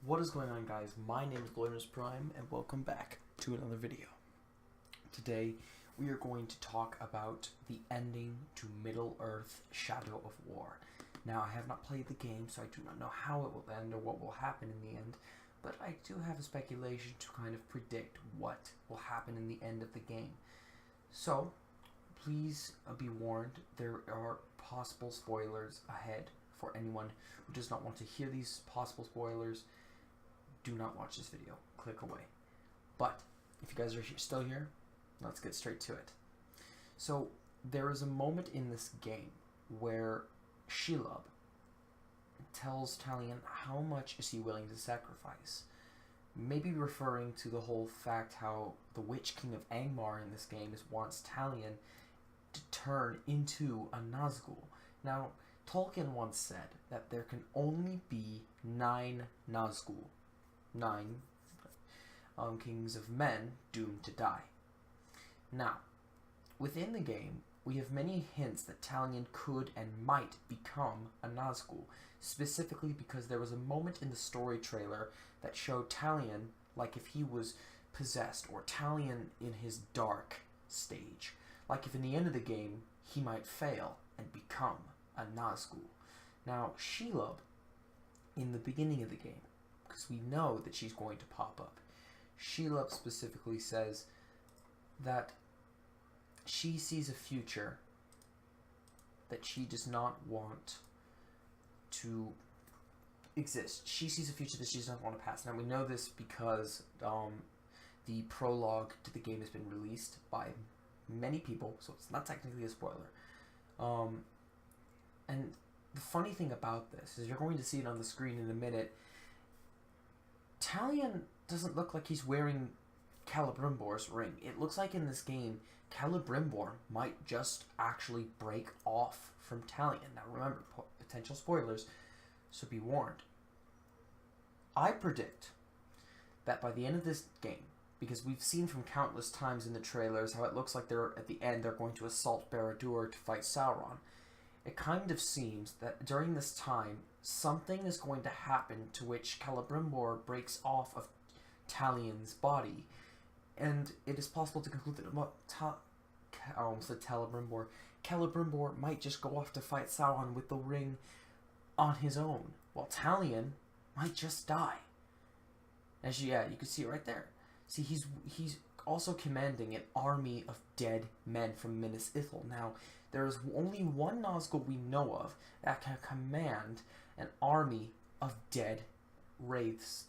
What is going on, guys? My name is Spoliers Prime and welcome back to another video. Today we are going to talk about the ending to Middle-earth: Shadow of War. Now, I have not played the game, so I do not know how it will end or what will happen in the end, but I do have a speculation to kind of predict what will happen in the end of the game. So please be warned, there are possible spoilers ahead. For anyone who does not want to hear these possible spoilers, do not watch this video. Click away. But if you guys are still here, let's get straight to it. So there is a moment in this game where Shelob tells Talion how much is he willing to sacrifice. Maybe referring to the whole fact how the Witch King of Angmar in this game wants Talion to turn into a Nazgul. Now, Tolkien once said that there can only be 9 Nazgul, 9 kings of men doomed to die. Now, within the game, we have many hints that Talion could and might become a Nazgul, specifically because there was a moment in the story trailer that showed Talion like if he was possessed, or Talion in his dark stage, like if in the end of the game he might fail and become a Nazgul. Now, Shelob, in the beginning of the game, because we know that she's going to pop up, Shelob specifically says that she sees a future that she does not want to exist. She sees a future that she does not want to pass. Now, we know this because the prologue to the game has been released by many people, so it's not technically a spoiler. And the funny thing about this is, you're going to see it on the screen in a minute, Talion doesn't look like he's wearing Celebrimbor's ring. It looks like in this game, Celebrimbor might just actually break off from Talion. Now remember, potential spoilers, so be warned. I predict that by the end of this game, because we've seen from countless times in the trailers how it looks like they're at the end they're going to assault Barad-dûr to fight Sauron. It kind of seems that during this time, something is going to happen to which Celebrimbor breaks off of Talion's body. And it is possible to conclude that I almost said Celebrimbor. Celebrimbor might just go off to fight Sauron with the ring on his own, while Talion might just die. As you can see it right there. See, he's also commanding an army of dead men from Minas Ithil. Now, there is only one Nazgul we know of that can command an army of dead wraiths,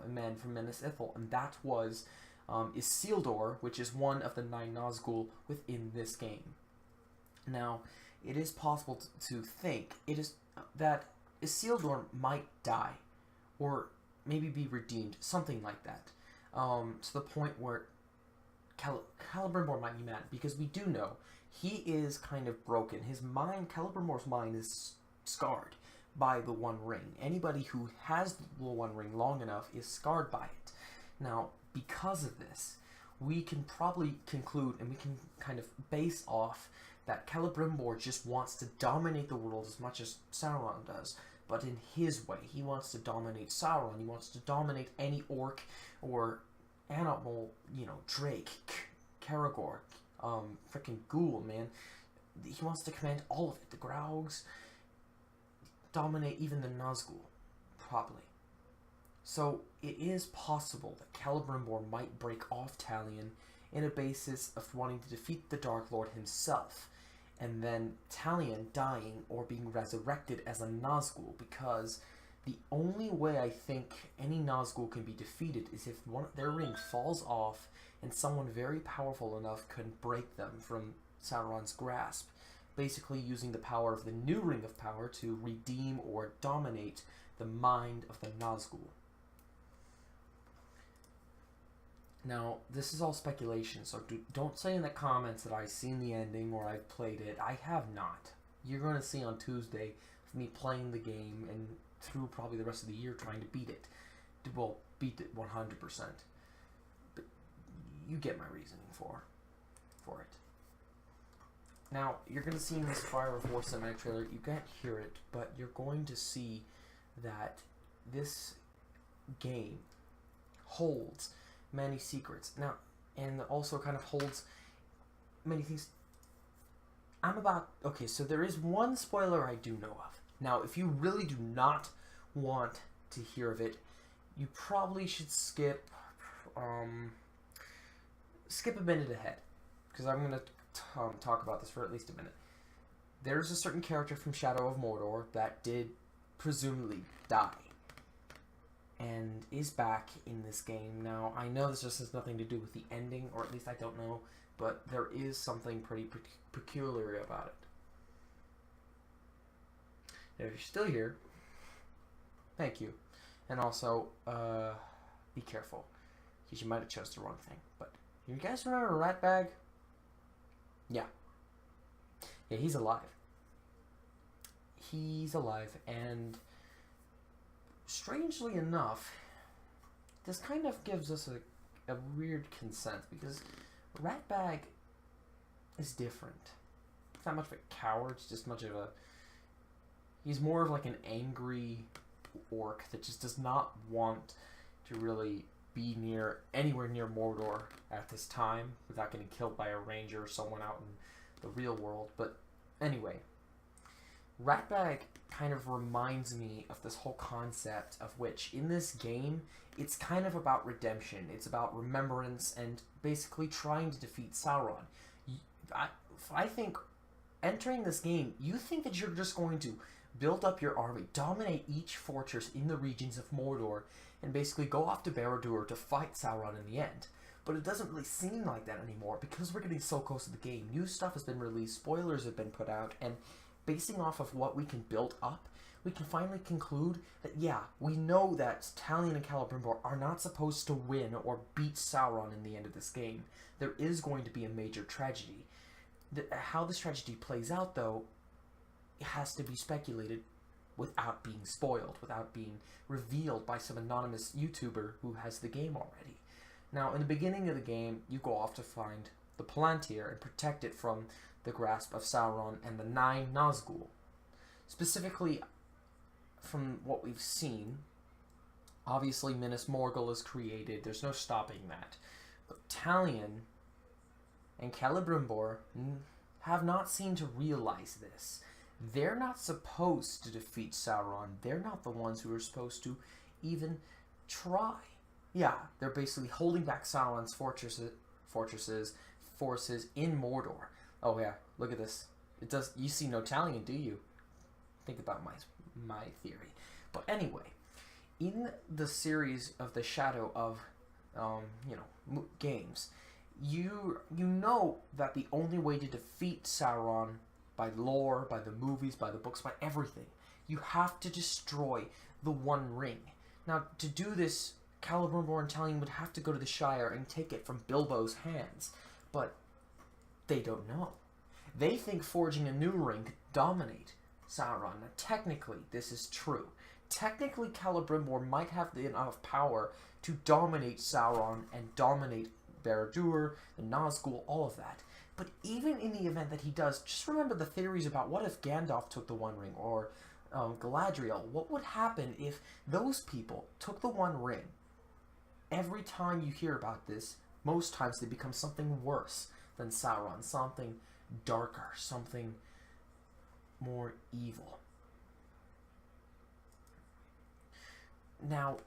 men from Minas Ithil, and that was Isildur, which is one of the 9 Nazgul within this game. Now, it is possible to think that Isildur might die, or maybe be redeemed, something like that, to the point where Celebrimbor might be mad, because we do know he is kind of broken. His mind, Celebrimbor's mind, is scarred by the One Ring. Anybody who has the One Ring long enough is scarred by it. Now, because of this, we can probably conclude, and we can kind of base off, that Celebrimbor just wants to dominate the world as much as Sauron does, but in his way. He wants to dominate Sauron. He wants to dominate any orc or animal, Drake, Caragor, freaking ghoul, man. He wants to command all of it. The Graugs, dominate even the Nazgul, probably. So it is possible that Celebrimbor might break off Talion in a basis of wanting to defeat the Dark Lord himself, and then Talion dying or being resurrected as a Nazgul, because the only way I think any Nazgul can be defeated is if their ring falls off and someone very powerful enough can break them from Sauron's grasp, basically using the power of the new Ring of Power to redeem or dominate the mind of the Nazgul. Now, this is all speculation, so don't say in the comments that I've seen the ending or I've played it. I have not. You're going to see on Tuesday me playing the game and through probably the rest of the year trying to beat it. Well, beat it 100%. But you get my reasoning for it. Now, you're going to see in this Fire of War cinematic trailer, you can't hear it, but you're going to see that this game holds many secrets. Now, and also kind of holds many things. Okay, so there is one spoiler I do know of. Now, if you really do not want to hear of it, you probably should skip a minute ahead, because I'm going to talk about this for at least a minute. There's a certain character from Shadow of Mordor that did presumably die, and is back in this game. Now, I know this just has nothing to do with the ending, or at least I don't know, but there is something pretty peculiar about it. If you're still here, thank you. And also, be careful, because you might have chose the wrong thing. But you guys remember Ratbag? Yeah. Yeah, he's alive. He's alive, and strangely enough, this kind of gives us a weird consent, because Ratbag is different. He's not much of a coward, he's just much of a... He's more of like an angry orc that just does not want to really be anywhere near Mordor at this time without getting killed by a ranger or someone out in the real world. But anyway, Ratbag kind of reminds me of this whole concept of which in this game it's kind of about redemption. It's about remembrance and basically trying to defeat Sauron. I think entering this game, you think that you're just going to build up your army, dominate each fortress in the regions of Mordor, and basically go off to Barad-dûr to fight Sauron in the end. But it doesn't really seem like that anymore, because we're getting so close to the game. New stuff has been released, spoilers have been put out, and basing off of what we can build up, we can finally conclude that, yeah, we know that Talion and Celebrimbor are not supposed to win or beat Sauron in the end of this game. There is going to be a major tragedy. How this tragedy plays out, though, it has to be speculated without being spoiled, without being revealed by some anonymous YouTuber who has the game already. Now, in the beginning of the game, you go off to find the Palantir and protect it from the grasp of Sauron and the 9 Nazgûl. Specifically, from what we've seen, obviously Minas Morgul is created, there's no stopping that. But Talion and Celebrimbor have not seemed to realize this. They're not supposed to defeat Sauron. They're not the ones who are supposed to even try. Yeah, they're basically holding back Sauron's forces in Mordor. Oh yeah, look at this. It does. You see no Talion, do you? Think about my theory. But anyway, in the series of the Shadow of, games, you know that the only way to defeat Sauron, by lore, by the movies, by the books, by everything, you have to destroy the One Ring. Now, to do this, Celebrimbor and Talion would have to go to the Shire and take it from Bilbo's hands, but they don't know. They think forging a new ring could dominate Sauron. Now, technically, this is true. Technically, Celebrimbor might have enough power to dominate Sauron and dominate Barad-dûr, the Nazgûl, all of that. But even in the event that he does, just remember the theories about what if Gandalf took the One Ring, or Galadriel. What would happen if those people took the One Ring? Every time you hear about this, most times they become something worse than Sauron, something darker, something more evil. Now,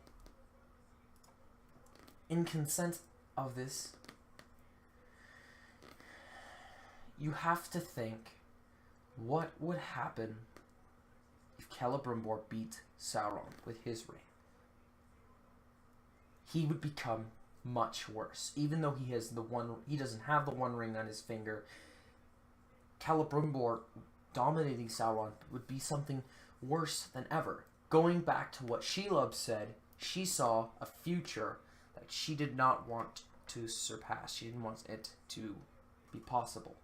in consent of this, you have to think, what would happen if Celebrimbor beat Sauron with his ring? He would become much worse. Even though he doesn't have the One Ring on his finger, Celebrimbor dominating Sauron would be something worse than ever. Going back to what Shelob said, she saw a future that she did not want to surpass. She didn't want it to be possible.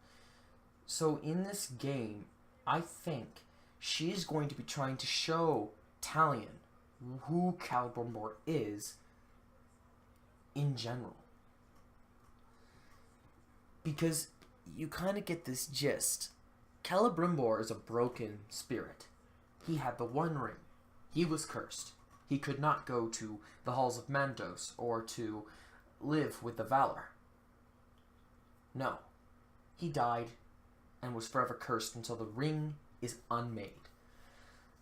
So in this game, I think she is going to be trying to show Talion who Celebrimbor is in general. Because you kind of get this gist. Celebrimbor is a broken spirit. He had the One Ring. He was cursed. He could not go to the halls of Mandos or to live with the Valor. No. He died and was forever cursed until the ring is unmade.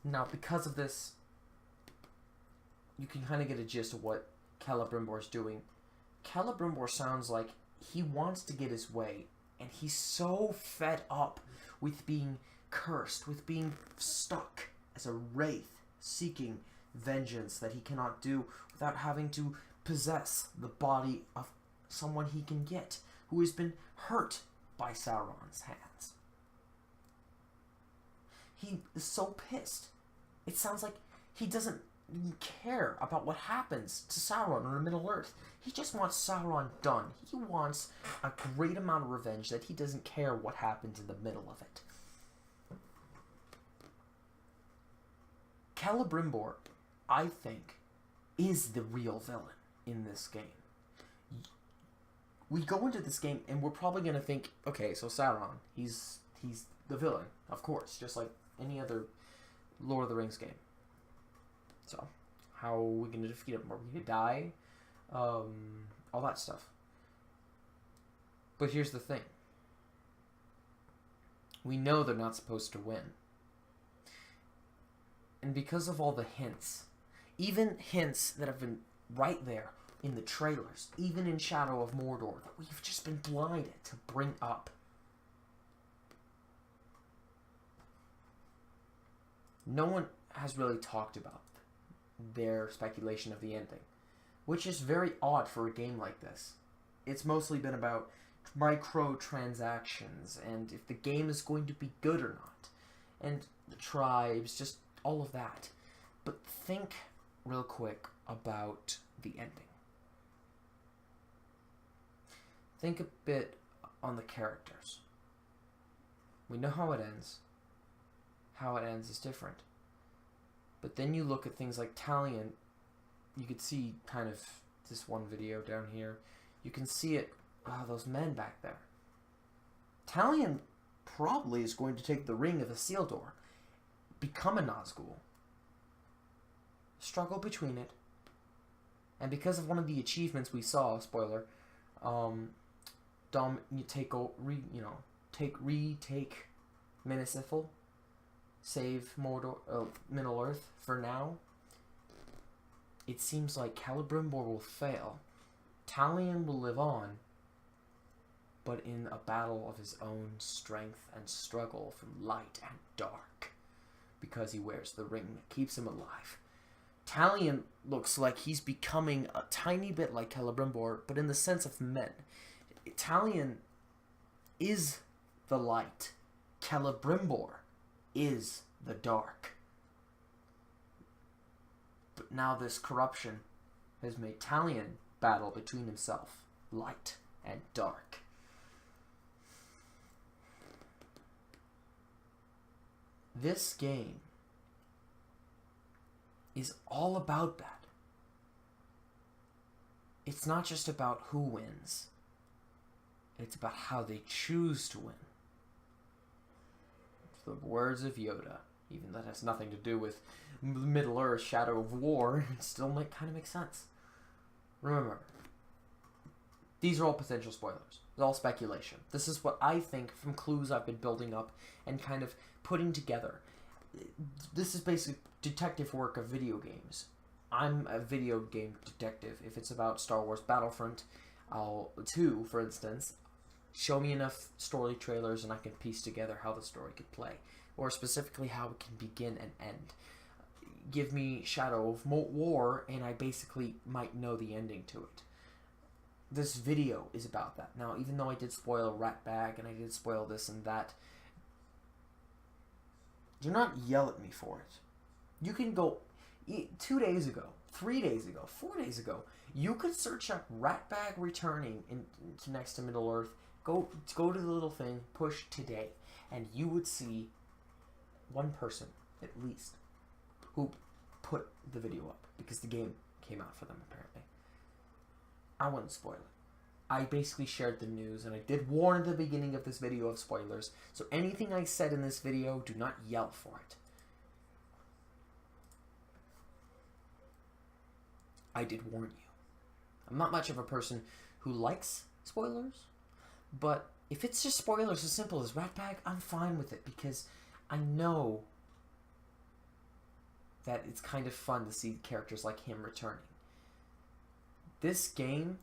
Now, because of this, you can kind of get a gist of what Celebrimbor is doing. Celebrimbor sounds like he wants to get his way, and he's so fed up with being cursed, with being stuck as a wraith, seeking vengeance that he cannot do without having to possess the body of someone he can get, who has been hurt by Sauron's hands. He is so pissed. It sounds like he doesn't care about what happens to Sauron or Middle-earth. He just wants Sauron done. He wants a great amount of revenge that he doesn't care what happens in the middle of it. Celebrimbor, I think, is the real villain in this game. We go into this game and we're probably going to think, okay, so Sauron, he's the villain, of course, just like any other Lord of the Rings game. So, how are we going to defeat him? Are we going to die? All that stuff. But here's the thing. We know they're not supposed to win. And because of all the hints, even hints that have been right there in the trailers, even in Shadow of Mordor, that we've just been blinded to bring up. No one has really talked about their speculation of the ending, which is very odd for a game like this. It's mostly been about microtransactions and if the game is going to be good or not, and the tribes, just all of that. But think real quick about the ending. Think a bit on the characters. We know how it ends. How it ends is different. But then you look at things like Talion. You could see kind of this one video down here. You can see it. Oh, those men back there. Talion probably is going to take the ring of Isildur, become a Nazgul, struggle between it, and because of one of the achievements we saw, spoiler, retake Minas Ithil, save Mordor, Middle-earth for now. It seems like Celebrimbor will fail. Talion will live on, but in a battle of his own strength and struggle from light and dark, because he wears the ring that keeps him alive. Talion looks like he's becoming a tiny bit like Celebrimbor, but in the sense of men. Talion is the light. Celebrimbor is the dark. But now this corruption has made Talion battle between himself, light and dark. This game is all about that. It's not just about who wins. It's about how they choose to win. The words of Yoda, even that has nothing to do with Middle-earth, Shadow of War, it still kind of makes sense. Remember, these are all potential spoilers. It's all speculation. This is what I think from clues I've been building up and kind of putting together. This is basic detective work of video games. I'm a video game detective. If it's about Star Wars Battlefront 2, for instance, show me enough story trailers and I can piece together how the story could play, or specifically how it can begin and end. Give me Shadow of War and I basically might know the ending to it. This video is about that. Now, even though I did spoil Ratbag and I did spoil this and that, do not yell at me for it. You can go 2 days ago, 3 days ago, 4 days ago, you could search up Ratbag returning into next to Middle-earth. Go to the little thing, push today, and you would see one person, at least, who put the video up, because the game came out for them, apparently. I wouldn't spoil it. I basically shared the news, and I did warn at the beginning of this video of spoilers, so anything I said in this video, do not yell for it. I did warn you. I'm not much of a person who likes spoilers, but if it's just spoilers as simple as Rat Bag, I'm fine with it because I know that it's kind of fun to see characters like him returning. This game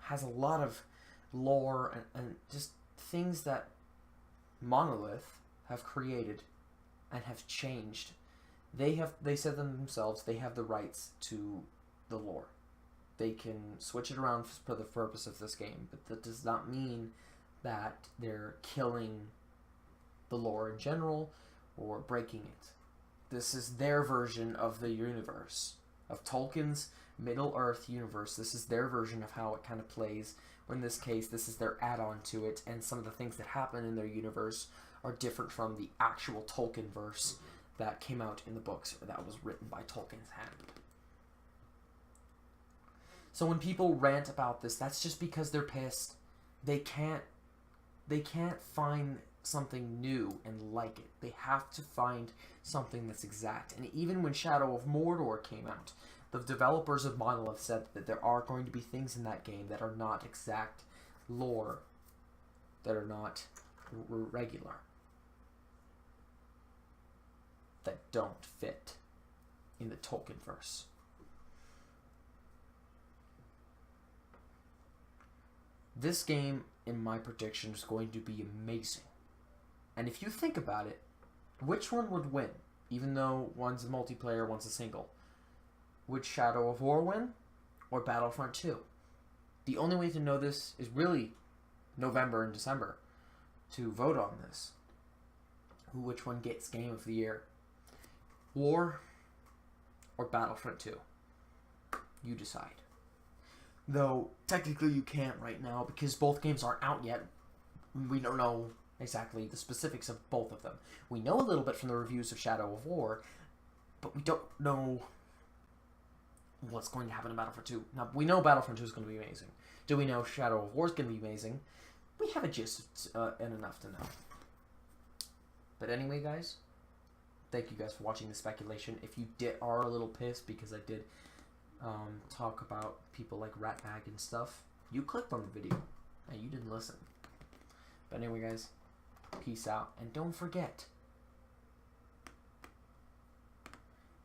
has a lot of lore and just things that Monolith have created and have changed. They said themselves they have the rights to the lore. They can switch it around for the purpose of this game, but that does not mean that they're killing the lore in general or breaking it. This is their version of the universe, of Tolkien's Middle-earth universe. This is their version of how it kind of plays. Or in this case, this is their add-on to it, and some of the things that happen in their universe are different from the actual Tolkien verse that came out in the books, or that was written by Tolkien's hand. So when people rant about this, that's just because they're pissed. They can't find something new and like it. They have to find something that's exact. And even when Shadow of Mordor came out, the developers of Monolith said that there are going to be things in that game that are not exact lore, that are not regular, that don't fit in the Tolkien verse. This game, in my prediction, is going to be amazing. And if you think about it, which one would win? Even though one's a multiplayer, one's a single. Would Shadow of War win? Or Battlefront 2? The only way to know this is really November and December to vote on this. Which one gets Game of the Year? War or Battlefront 2? You decide. Though, technically you can't right now because both games aren't out yet. We don't know exactly the specifics of both of them. We know a little bit from the reviews of Shadow of War, but we don't know what's going to happen in Battlefront 2. Now, we know Battlefront 2 is going to be amazing. Do we know Shadow of War is going to be amazing? We have a gist and enough to know. But anyway, guys, thank you guys for watching the speculation. If you are a little pissed because I did talk about people like Rat Bag and stuff, you clicked on the video and you didn't listen. But anyway, guys, peace out. And don't forget,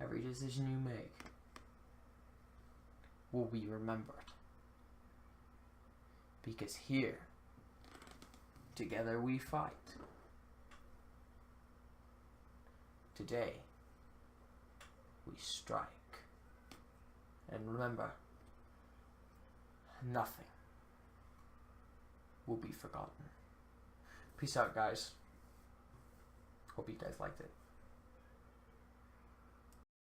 every decision you make will be remembered. Because here, together we fight. Today, we strike. And remember, nothing will be forgotten. Peace out, guys. Hope you guys liked it.